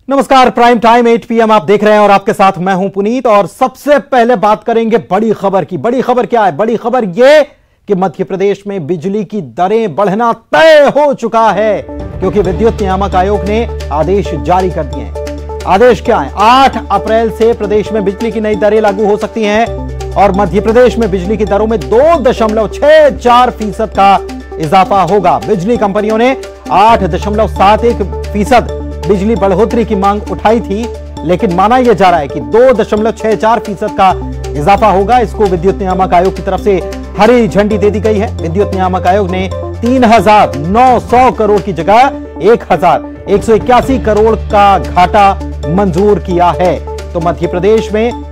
नमस्कार, prime time 8 PM आप देख रहे हैं और आपके साथ मैं हूं पुनीत। और सबसे पहले बात करेंगे बड़ी खबर की। बड़ी खबर क्या है? बड़ी खबर यह कि मध्य प्रदेश में बिजली की दरें बढ़ना तय हो चुका है, क्योंकि विद्युत नियामक आयोग ने आदेश जारी कर दिए हैं। आदेश क्या है? 8 अप्रैल से प्रदेश में बिजली की नई दरें लागू हो सकती हैं और मध्य प्रदेश में बिजली की दरों में 2.64% का इजाफा होगा। बिजली कंपनियों ने 8.71% बिजली बढ़ोतरी की मांग उठाई थी, लेकिन माना यह जा रहा है कि 2.64% का इजाफा होगा। इसको विद्युत नियामक आयोग की तरफ से हरी झंडी दे दी गई है। विद्युत नियामक आयोग ने 3,900 करोड़ की जगह 1,181 करोड़ का घाटा मंजूर किया है। तो मध्य प्रदेश में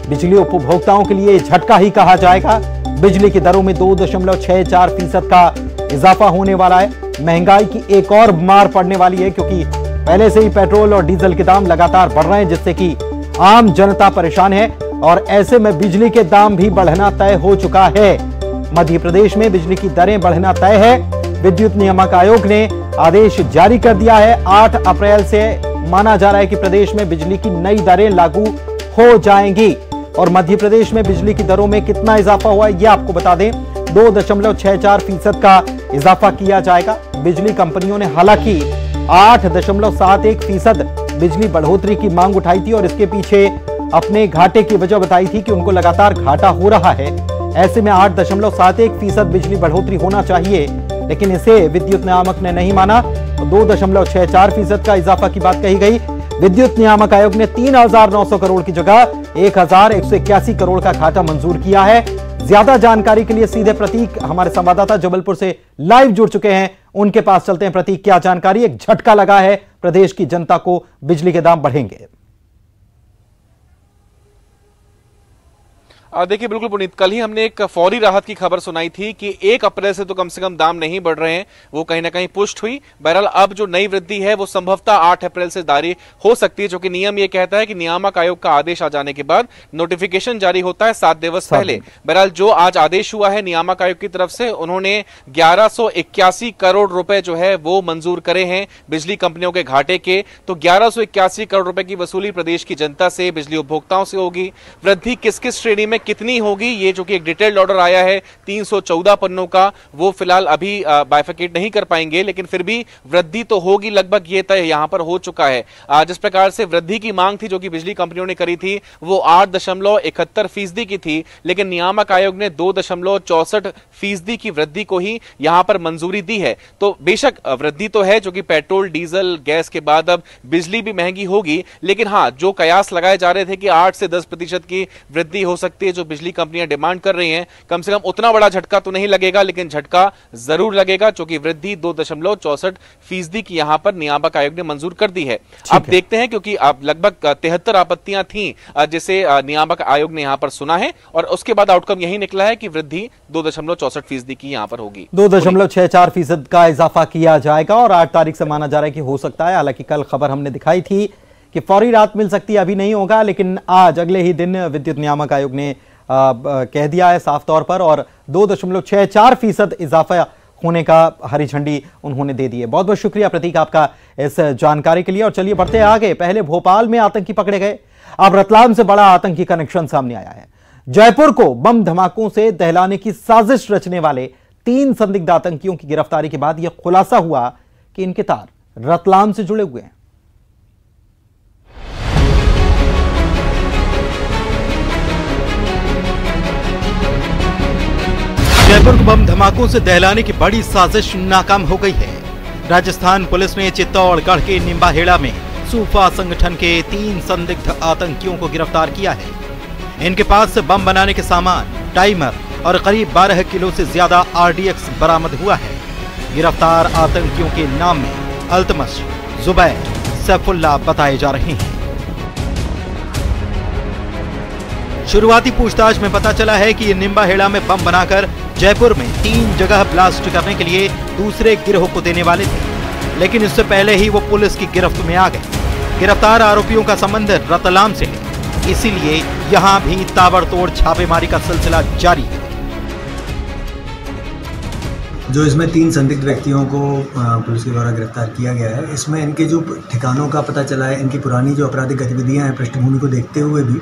बिजली उपभोक्ताओं के लिए झटका ही कहा जाएगा। बिजली की दरों में 2.64% का इजाफा होने वाला है। महंगाई की एक और मार पड़ने वाली है, क्योंकि पहले से ही पेट्रोल और डीजल के दाम लगातार बढ़ रहे हैं, जिससे कि आम जनता परेशान है और ऐसे में बिजली के दाम भी बढ़ना तय हो चुका है। मध्य प्रदेश में बिजली की दरें बढ़ना तय है। विद्युत नियामक आयोग ने आदेश जारी कर दिया है। 8 अप्रैल से माना जा रहा है कि प्रदेश में बिजली की नई दरें लागू हो जाएंगी। और मध्य प्रदेश में बिजली की दरों में कितना इजाफा हुआ है, यह आपको बता दें। 2.64% का इजाफा किया जाएगा। बिजली कंपनियों ने हालांकि 8.71% बिजली बढ़ोतरी की मांग उठाई थी और इसके पीछे अपने घाटे की वजह बताई थी कि उनको लगातार घाटा हो रहा है। ऐसे में 8.71% बिजली बढ़ोतरी होना चाहिए, लेकिन इसे विद्युत नियामक ने नहीं माना। 2.64% का इजाफा की बात कही गई। विद्युत नियामक आयोग ने 3,900 करोड़ की जगह 1,181 करोड़ का घाटा मंजूर किया है। ज्यादा जानकारी के लिए सीधे प्रतीक, हमारे संवाददाता जबलपुर से लाइव जुड़ चुके हैं, उनके पास चलते हैं। प्रतीक, क्या जानकारी? एक झटका लगा है प्रदेश की जनता को, बिजली के दाम बढ़ेंगे। देखिए, बिल्कुल पुनीत, कल ही हमने एक फौरी राहत की खबर सुनाई थी कि 1 अप्रैल से तो कम से कम दाम नहीं बढ़ रहे हैं, वो कहीं ना कहीं पुष्ट हुई। बहरहाल अब जो नई वृद्धि है वो संभवतः 8 अप्रैल से जारी हो सकती है, जो कि नियम ये कहता है कि नियामक आयोग का आदेश आ जाने के बाद नोटिफिकेशन जारी होता है 7 दिवस पहले। बहरहाल जो आज आदेश हुआ है नियामक आयोग की तरफ से, उन्होंने 1181 करोड़ रुपए जो है वो मंजूर करे हैं बिजली कंपनियों के घाटे के। तो 1181 करोड़ रुपए की वसूली प्रदेश की जनता से, बिजली उपभोक्ताओं से होगी। वृद्धि किस किस श्रेणी में कितनी होगी, ये जो कि एक डिटेल्ड ऑर्डर आया है 314 पन्नों का, वो फिलहाल अभी बाइफिकेट नहीं कर पाएंगे, लेकिन फिर भी वृद्धि तो होगी, लगभग ये तय यहां पर हो चुका है। जिस प्रकार से वृद्धि की मांग थी जो कि बिजली कंपनियों ने करी थी वो 8.71% की थी, लेकिन नियामक आयोग ने 2.64% की वृद्धि को ही यहां पर मंजूरी दी है। तो बेशक वृद्धि तो है, जो कि पेट्रोल, डीजल, गैस के बाद अब बिजली भी महंगी होगी, लेकिन हां, जो कयास लगाए जा रहे थे कि 8 से 10% की वृद्धि हो सकती है जो बिजली कंपनियां डिमांड कर रही हैं, कम से कम उतना बड़ा झटका तो नहीं लगेगा, लेकिन झटका जरूर लगेगा, क्योंकि वृद्धि 2.64% की यहां पर नियामक आयोग ने मंजूर कर दी है। अब देखते हैं, क्योंकि अब लगभग 73 आपत्तियां थी जिसे नियामक आयोग ने यहां पर सुना है और उसके बाद आउटकम यही निकला है कि वृद्धि 2.64% की यहां पर होगी। 2.64% का इजाफा किया जाएगा और 8 तारीख से माना जा रहा है कि हो सकता है। हालांकि कल खबर हमने दिखाई थी कि फौरी राहत मिल सकती है, अभी नहीं होगा, लेकिन आज अगले ही दिन विद्युत नियामक आयोग ने कह दिया है साफ तौर पर और 2.64% इजाफा होने का हरी झंडी उन्होंने दे दी है। बहुत बहुत शुक्रिया प्रतीक आपका इस जानकारी के लिए। और चलिए बढ़ते आगे। पहले भोपाल में आतंकी पकड़े गए, अब रतलाम से बड़ा आतंकी कनेक्शन सामने आया है। जयपुर को बम धमाकों से दहलाने की साजिश रचने वाले 3 संदिग्ध आतंकियों की गिरफ्तारी के बाद यह खुलासा हुआ कि इनके तार रतलाम से जुड़े हुए हैं। जयपुर को बम धमाकों से दहलाने की बड़ी साजिश नाकाम हो गई है। राजस्थान पुलिस ने चित्तौड़गढ़ के निम्बाहेड़ा में सूफा संगठन के 3 संदिग्ध आतंकियों को गिरफ्तार किया है। इनके पास से बम बनाने के सामान, टाइमर और करीब 12 किलो से ज्यादा RDX बरामद हुआ है। गिरफ्तार आतंकियों के नाम में अल्तमश, जुबैर, सैफुल्लाह बताए जा रहे हैं। शुरुआती पूछताछ में पता चला है कि ये निम्बाहेड़ा में बम बनाकर जयपुर में 3 जगह ब्लास्ट करने के लिए दूसरे गिरोह को देने वाले थे, लेकिन इससे पहले ही वो पुलिस की गिरफ्त में आ गए। गिरफ्तार आरोपियों का संबंध रतलाम से है, इसीलिए यहां भी ताबड़तोड़ छापेमारी का सिलसिला जारी है। जो इसमें 3 संदिग्ध व्यक्तियों को पुलिस के द्वारा गिरफ्तार किया गया है। इसमें इनके जो ठिकानों का पता चला है, इनकी पुरानी जो आपराधिक गतिविधियां हैं पृष्ठभूमि को देखते हुए भी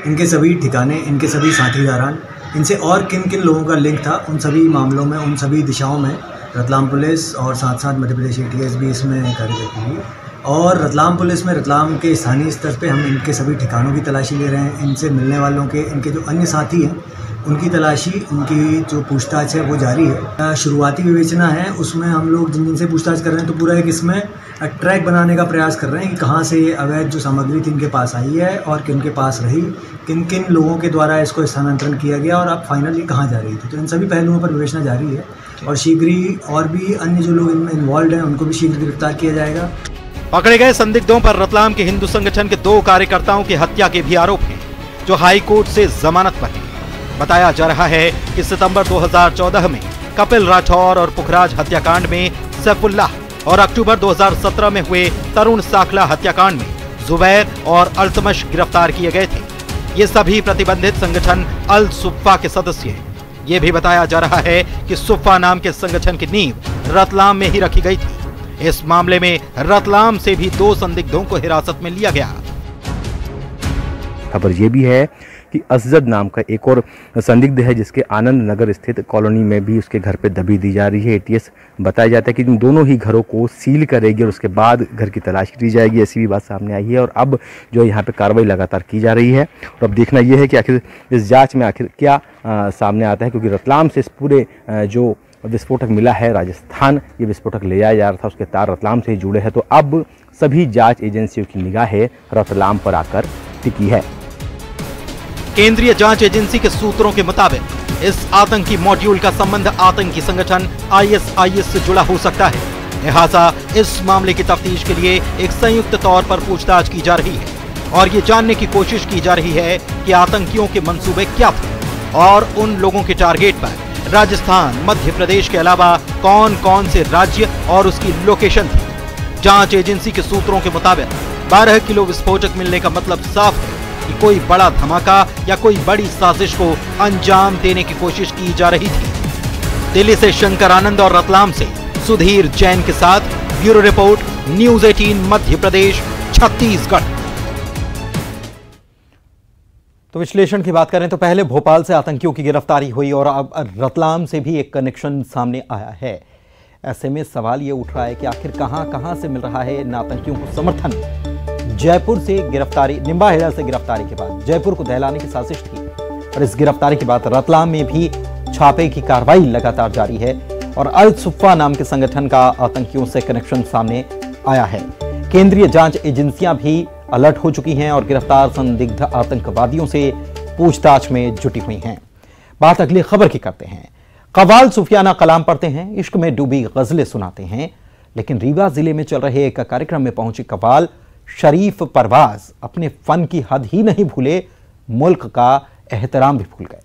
इनके सभी ठिकाने, इनके सभी साथीदारान, इनसे और किन किन लोगों का लिंक था, उन सभी मामलों में, उन सभी दिशाओं में रतलाम पुलिस और साथ साथ मध्य प्रदेश ATS भी इसमें कार्य करती है। और रतलाम पुलिस में रतलाम के स्थानीय स्तर पे हम इनके सभी ठिकानों की तलाशी ले रहे हैं। इनसे मिलने वालों के, इनके जो अन्य साथी हैं उनकी तलाशी, उनकी जो पूछताछ है वो जारी है। शुरुआती विवेचना है, उसमें हम लोग जिन जिन से पूछताछ कर रहे हैं तो पूरा एक इसमें ट्रैक बनाने का प्रयास कर रहे हैं कि कहाँ से ये अवैध जो सामग्री थी इनके पास आई है और किन के पास रही, किन किन लोगों के द्वारा इसको स्थानांतरण किया गया और अब फाइनली कहाँ जा रही थी। तो इन सभी पहलुओं पर विवेचना जारी है और शीघ्र ही और भी अन्य जो लोग इनमें इन्वॉल्व हैं उनको भी शीघ्र गिरफ्तार किया जाएगा। पकड़े गए संदिग्धों पर रतलाम के हिंदू संगठन के 2 कार्यकर्ताओं की हत्या के भी आरोप हैं, जो हाई कोर्ट से जमानत पर है। बताया जा रहा है कि सितंबर 2014 में कपिल राठौर और पुखराज हत्याकांड में सैफुल्लाह और अक्टूबर 2017 में हुए तरुण साखला हत्याकांड में जुबैर और अल्तमश गिरफ्तार किए गए थे। ये सभी प्रतिबंधित संगठन अल सुफ़ा के सदस्य हैं। ये भी बताया जा रहा है कि सुफ़ा नाम के संगठन की नींव रतलाम में ही रखी गई थी। इस मामले में रतलाम से भी 2 संदिग्धों को हिरासत में लिया गया। खबर ये भी है कि असजद नाम का एक और संदिग्ध है, जिसके आनंद नगर स्थित कॉलोनी में भी उसके घर पे दबी दी जा रही है। ATS बताया जाता है कि इन दोनों ही घरों को सील करेगी और उसके बाद घर की तलाशी ली जाएगी, ऐसी भी बात सामने आई है। और अब जो यहाँ पे कार्रवाई लगातार की जा रही है और अब देखना यह है कि आखिर इस जाँच में आखिर क्या सामने आता है, क्योंकि रतलाम से इस पूरे जो विस्फोटक मिला है, राजस्थान ये विस्फोटक ले जाया जा रहा था, उसके तार रतलाम से ही जुड़े हैं। तो अब सभी जांच एजेंसियों की निगाहें रतलाम पर आकर टिकी है। केंद्रीय जांच एजेंसी के सूत्रों के मुताबिक इस आतंकी मॉड्यूल का संबंध आतंकी संगठन ISIS से जुड़ा हो सकता है। लिहाजा इस मामले की तफ्तीश के लिए एक संयुक्त तौर पर पूछताछ की जा रही है और ये जानने की कोशिश की जा रही है कि आतंकियों के मंसूबे क्या थे और उन लोगों के टारगेट पर राजस्थान, मध्य प्रदेश के अलावा कौन कौन से राज्य और उसकी लोकेशन थी। जांच एजेंसी के सूत्रों के मुताबिक 12 किलो विस्फोटक मिलने का मतलब साफ है कि कोई बड़ा धमाका या कोई बड़ी साजिश को अंजाम देने की कोशिश की जा रही थी। दिल्ली से शंकर आनंद और रतलाम से सुधीर जैन के साथ bureau report, news 18 Madhya Pradesh, Chhattisgarh. तो विश्लेषण की बात करें तो पहले भोपाल से आतंकियों की गिरफ्तारी हुई और अब रतलाम से भी एक कनेक्शन सामने आया है। ऐसे में सवाल ये उठ रहा है कि आखिर कहां से मिल रहा है इन आतंकियों को समर्थन। जयपुर से गिरफ्तारी, निम्बा हेड़ा से गिरफ्तारी के बाद जयपुर को दहलाने की साजिश थी और इस गिरफ्तारी के बाद रतलाम में भी छापे की कार्रवाई लगातार जारी है और अल सुफ़ा नाम के संगठन का आतंकियों से कनेक्शन सामने आया है। केंद्रीय जांच एजेंसियां भी अलर्ट हो चुकी हैं और गिरफ्तार संदिग्ध आतंकवादियों से पूछताछ में जुटी हुई हैं। बात अगली खबर की करते हैं। कव्वाल सूफियाना कलाम पढ़ते हैं, इश्क में डूबी गजलें सुनाते हैं, लेकिन रीवा जिले में चल रहे एक कार्यक्रम में पहुंची कव्वाल शरीफ परवाज अपने फन की हद ही नहीं भूले, मुल्क का एहतराम भी भूल गए।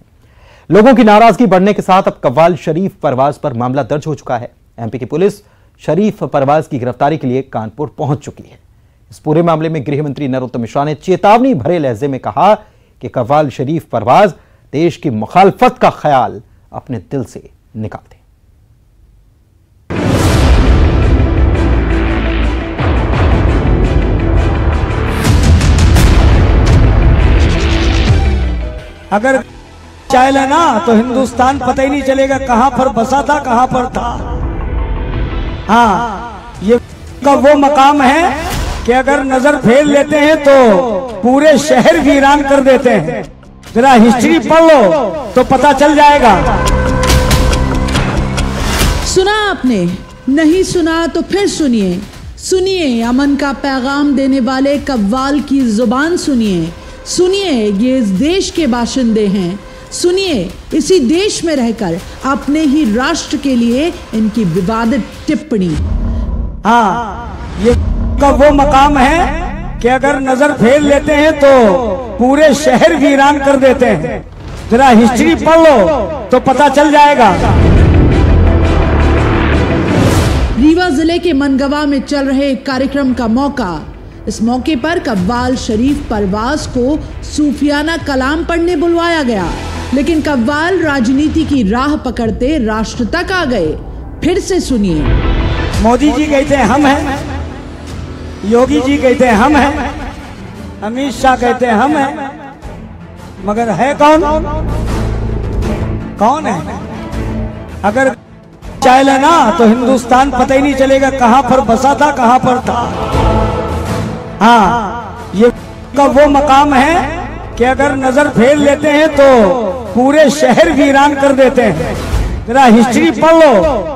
लोगों की नाराजगी बढ़ने के साथ अब कव्वाल शरीफ परवाज पर मामला दर्ज हो चुका है। एमपी की पुलिस शरीफ परवाज की गिरफ्तारी के लिए कानपुर पहुंच चुकी है। इस पूरे मामले में गृह मंत्री नरोत्तम मिश्रा ने चेतावनी भरे लहजे में कहा कि कव्वाल शरीफ परवाज देश की मुखालफत का ख्याल अपने दिल से निकाल दें। अगर चाहे लेना तो हिंदुस्तान पता ही नहीं चलेगा कहां पर बसा था, कहां पर था। हाँ, ये का वो मकाम है कि अगर नजर फेर लेते हैं तो पूरे शहर वीरान कर देते हैं। जरा हिस्ट्री पढ़ लो तो पता चल जाएगा। सुना आपने? नहीं सुना तो फिर सुनिए। सुनिए अमन का पैगाम देने वाले कव्वाल की जुबान सुनिए। सुनिए ये इस देश के बाशिंदे हैं। सुनिए इसी देश में रहकर अपने ही राष्ट्र के लिए इनकी विवादित टिप्पणी। हाँ, ये का वो मकाम है कि अगर नजर फेर लेते हैं तो पूरे शहर वीरान कर देते हैं। जरा हिस्ट्री पढ़ लो तो पता चल जाएगा। रीवा जिले के मनगवा में चल रहे एक कार्यक्रम का मौका। इस मौके पर कव्वाल शरीफ परवाज को सूफियाना कलाम पढ़ने बुलवाया गया, लेकिन कव्वाल राजनीति की राह पकड़ते राष्ट्र तक आ गए। फिर से सुनिए। मोदी जी कहते हैं हम हैं, योगी जी कहते हैं हम हैं, अमित शाह कहते हैं हम हैं, मगर है कौन? कौन है? अगर चाहे लेना तो हिंदुस्तान पता ही नहीं चलेगा कहां पर बसा था, कहां पर था। हाँ, ये का वो मकाम है कि अगर नजर फेर लेते हैं तो पूरे शहर वीरान कर देते हैं। जरा हिस्ट्री पढ़ लो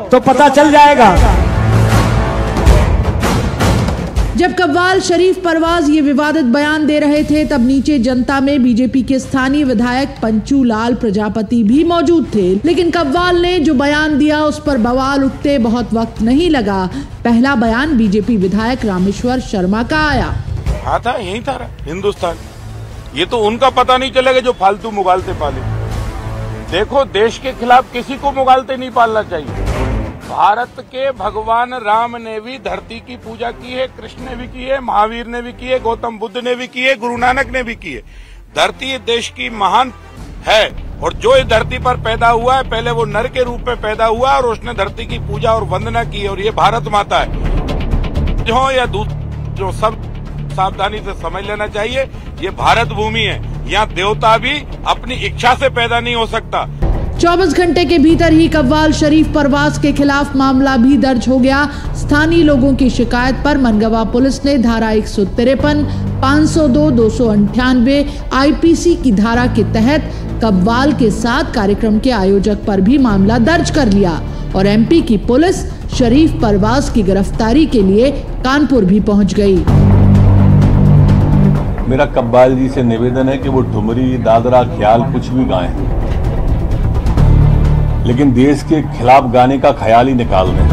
तो पता चल जाएगा। जब कव्वाल शरीफ परवाज ये विवादित बयान दे रहे थे तब नीचे जनता में बीजेपी के स्थानीय विधायक पंचू लाल प्रजापति भी मौजूद थे, लेकिन कव्वाल ने जो बयान दिया उस पर बवाल उठते बहुत वक्त नहीं लगा। पहला बयान बीजेपी विधायक रामेश्वर शर्मा का आया। हाँ था, यही था हिंदुस्तान। ये तो उनका पता नहीं चलेगा जो फालतू मुगालते पाले। देखो, देश के खिलाफ किसी को मुगालते नहीं पालना चाहिए। भारत के भगवान राम ने भी धरती की पूजा की है, कृष्ण ने भी की है, महावीर ने भी की है, गौतम बुद्ध ने भी की है, गुरु नानक ने भी की है। धरती देश की महान है और जो इस धरती पर पैदा हुआ है पहले वो नर के रूप में पैदा हुआ और उसने धरती की पूजा और वंदना की और ये भारत माता है। जो या जो सब सावधानी से समझ लेना चाहिए, ये भारत भूमि है, यहाँ देवता भी अपनी इच्छा से पैदा नहीं हो सकता। 24 घंटे के भीतर ही कव्वाल शरीफ परवाज के खिलाफ मामला भी दर्ज हो गया। स्थानीय लोगों की शिकायत पर मनगवा पुलिस ने धारा 153, 502, 298 आईपीसी की धारा के तहत कव्वाल के साथ कार्यक्रम के आयोजक पर भी मामला दर्ज कर लिया और एमपी की पुलिस शरीफ परवाज की गिरफ्तारी के लिए कानपुर भी पहुंच गई। मेरा कव्वाल जी से निवेदन है कि वो ठुमरी, दादरा, ख्याल कुछ भी गाएं, लेकिन देश के खिलाफ गाने का ख्याल ही निकाल दें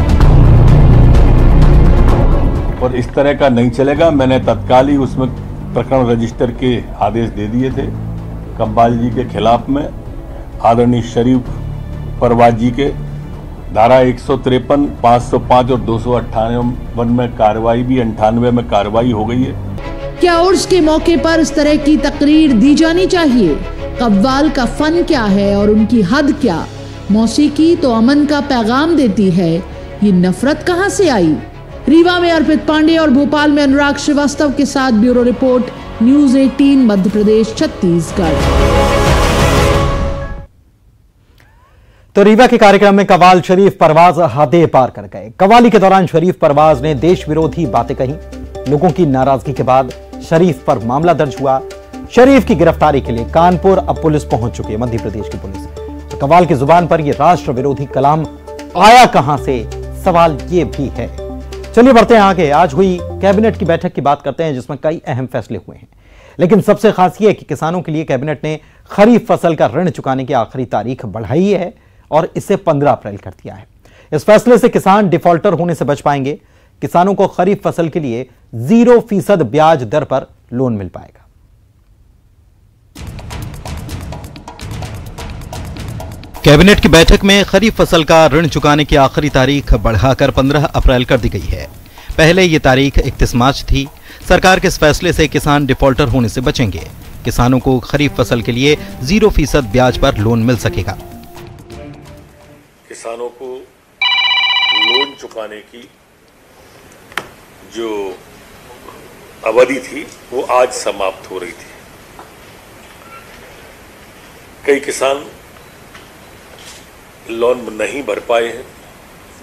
और इस तरह का नहीं चलेगा। मैंने तत्काल ही उसमें प्रकरण रजिस्टर के आदेश दे दिए थे कव्वाल जी के खिलाफ में। आदरणीय शरीफ परवाज जी के धारा 153, 505 और 298 में कार्रवाई भी 98 में कार्रवाई हो गई है। क्या उर्स के मौके पर इस तरह की तकरीर दी जानी चाहिए? कव्वाल का फन क्या है और उनकी हद क्या? मौसीकी तो अमन का पैगाम देती है, ये नफरत कहां से आई? रीवा में अर्पित पांडे और भोपाल में अनुराग श्रीवास्तव के साथ bureau report, news 18 Madhya Pradesh Chhattisgarh. तो रीवा के कार्यक्रम में कव्वाल शरीफ परवाज हदें पार कर गए। कव्वाली के दौरान शरीफ परवाज ने देश विरोधी बातें कही। लोगों की नाराजगी के बाद शरीफ पर मामला दर्ज हुआ। शरीफ की गिरफ्तारी के लिए कानपुर अब पुलिस पहुंच चुकी है, मध्य प्रदेश की पुलिस। कव्वाल की जुबान पर यह राष्ट्र विरोधी कलाम आया कहां से, सवाल यह भी है। चलिए बढ़ते हैं आगे। आज हुई कैबिनेट की बैठक की बात करते हैं जिसमें कई अहम फैसले हुए हैं, लेकिन सबसे खास यह है कि किसानों के लिए कैबिनेट ने खरीफ फसल का ऋण चुकाने की आखिरी तारीख बढ़ाई है और इसे 15 अप्रैल कर दिया है। इस फैसले से किसान डिफॉल्टर होने से बच पाएंगे। किसानों को खरीफ फसल के लिए 0% ब्याज दर पर लोन मिल पाएगा। कैबिनेट की बैठक में खरीफ फसल का ऋण चुकाने की आखिरी तारीख बढ़ाकर 15 अप्रैल कर दी गई है। पहले ये तारीख 31 मार्च थी। सरकार के इस फैसले से किसान डिफॉल्टर होने से बचेंगे। किसानों को खरीफ फसल के लिए 0% ब्याज पर लोन मिल सकेगा। किसानों को लोन चुकाने की जो अवधि थी वो आज समाप्त हो रही थी। कई किसान लोन नहीं भर पाए हैं।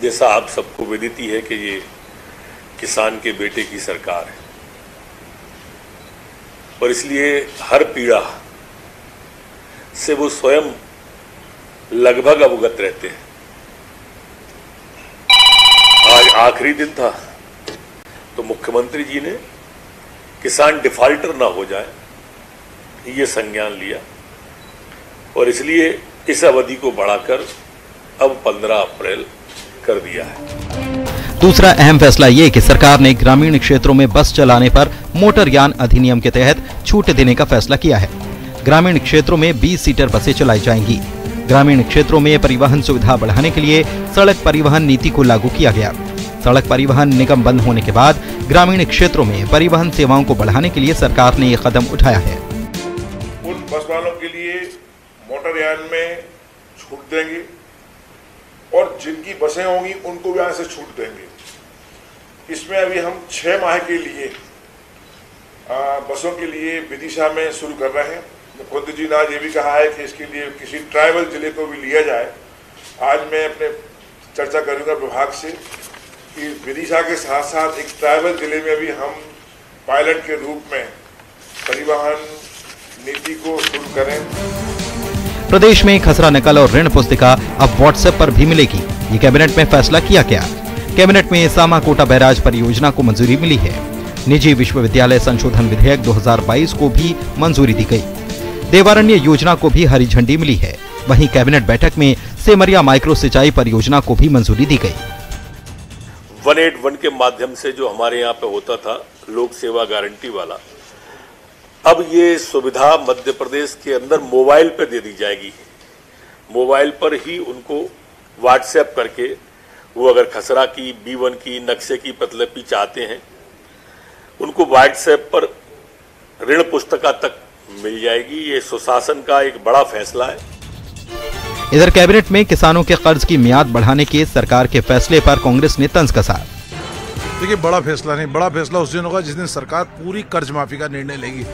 जैसा आप सबको विदित ही है कि ये किसान के बेटे की सरकार है और इसलिए हर पीड़ा से वो स्वयं लगभग अवगत रहते हैं। आज आखिरी दिन था तो मुख्यमंत्री जी ने किसान डिफॉल्टर ना हो जाए ये संज्ञान लिया और इसलिए इस अवधि को बढ़ाकर अब 15 अप्रैल कर दिया है। दूसरा अहम फैसला ये कि सरकार ने ग्रामीण क्षेत्रों में बस चलाने पर मोटरयान अधिनियम के तहत छूट देने का फैसला किया है। ग्रामीण क्षेत्रों में 20 सीटर बसें चलाई जाएंगी। ग्रामीण क्षेत्रों में परिवहन सुविधा बढ़ाने के लिए सड़क परिवहन नीति को लागू किया गया। सड़क परिवहन निगम बंद होने के बाद ग्रामीण क्षेत्रों में परिवहन सेवाओं को बढ़ाने के लिए सरकार ने यह कदम उठाया है। उन बस वालों के लिए मोटरयान में छूट देंगे और जिनकी बसें होंगी उनको भी यहाँ से छूट देंगे। इसमें अभी हम 6 माह के लिए बसों के लिए विदिशा में शुरू कर रहे हैं। मुख्यमंत्री जी ने आज ये भी कहा है कि इसके लिए किसी ट्राइबल जिले को भी लिया जाए। आज मैं अपने चर्चा करूंगा विभाग से कि विदिशा के साथ साथ एक ट्राइबल जिले में भी हम पायलट के रूप में परिवहन नीति को शुरू करें। प्रदेश में खसरा नकल और ऋण पुस्तिका अब व्हाट्सएप पर भी मिलेगी। ये कैबिनेट में फैसला किया गया। कैबिनेट में सामा कोटा बैराज परियोजना को मंजूरी मिली है। निजी विश्वविद्यालय संशोधन विधेयक 2022 को भी मंजूरी दी गई। देवारण्य योजना को भी हरी झंडी मिली है। वहीं कैबिनेट बैठक में सेमरिया माइक्रो सिंचाई परियोजना को भी मंजूरी दी गई। 181 के माध्यम से जो हमारे यहाँ पे होता था लोक सेवा गारंटी वाला, अब ये सुविधा मध्य प्रदेश के अंदर मोबाइल पे दे दी जाएगी। मोबाइल पर ही उनको व्हाट्सएप करके वो अगर खसरा की, B1 की, नक्शे की प्रतिलिपि चाहते हैं, उनको व्हाट्सएप पर ऋण पुस्तिका तक मिल जाएगी। ये सुशासन का एक बड़ा फैसला है। इधर कैबिनेट में किसानों के कर्ज की मियाद बढ़ाने के सरकार के फैसले पर कांग्रेस ने तंज कसा। देखिए, बड़ा फैसला नहीं, बड़ा फैसला उस दिन होगा जिस दिन सरकार पूरी कर्ज माफी का निर्णय लेगी।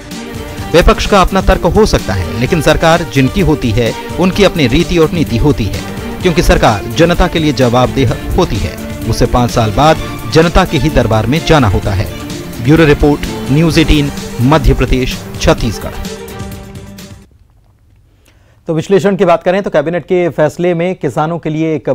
विपक्ष का अपना तर्क हो सकता है, लेकिन सरकार जिनकी होती है उनकी अपनी रीति और नीति होती है, क्योंकि सरकार जनता के लिए जवाबदेह होती है। उसे 5 साल बाद जनता के ही दरबार में जाना होता है। Bureau report, news 18, Madhya Pradesh, Chhattisgarh. तो विश्लेषण की बात करें तो कैबिनेट के फैसले में किसानों के लिए एक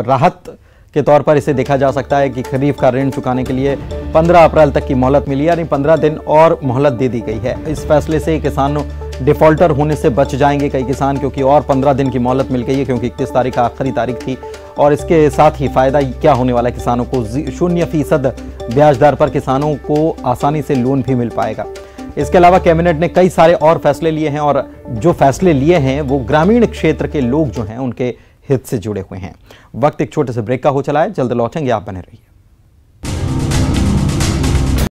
राहत के तौर पर इसे देखा जा सकता है कि खरीफ का ऋण चुकाने के लिए 15 अप्रैल तक की मोहलत मिली, यानी 15 दिन और मोहलत दे दी गई है। इस फैसले से किसान डिफॉल्टर होने से बच जाएंगे कई किसान, क्योंकि और 15 दिन की मोहलत मिल गई है, क्योंकि 31 तारीख आखिरी तारीख थी। और इसके साथ ही फायदा क्या होने वाला है किसानों को, 0% ब्याज दर पर किसानों को आसानी से लोन भी मिल पाएगा। इसके अलावा कैबिनेट ने कई सारे और फैसले लिए हैं, और जो फैसले लिए हैं वो ग्रामीण क्षेत्र के लोग जो हैं उनके हित से जुड़े हुए हैं। वक्त एक छोटे से ब्रेक का हो चला है, जल्द लौटेंगे, आप बने रहिए।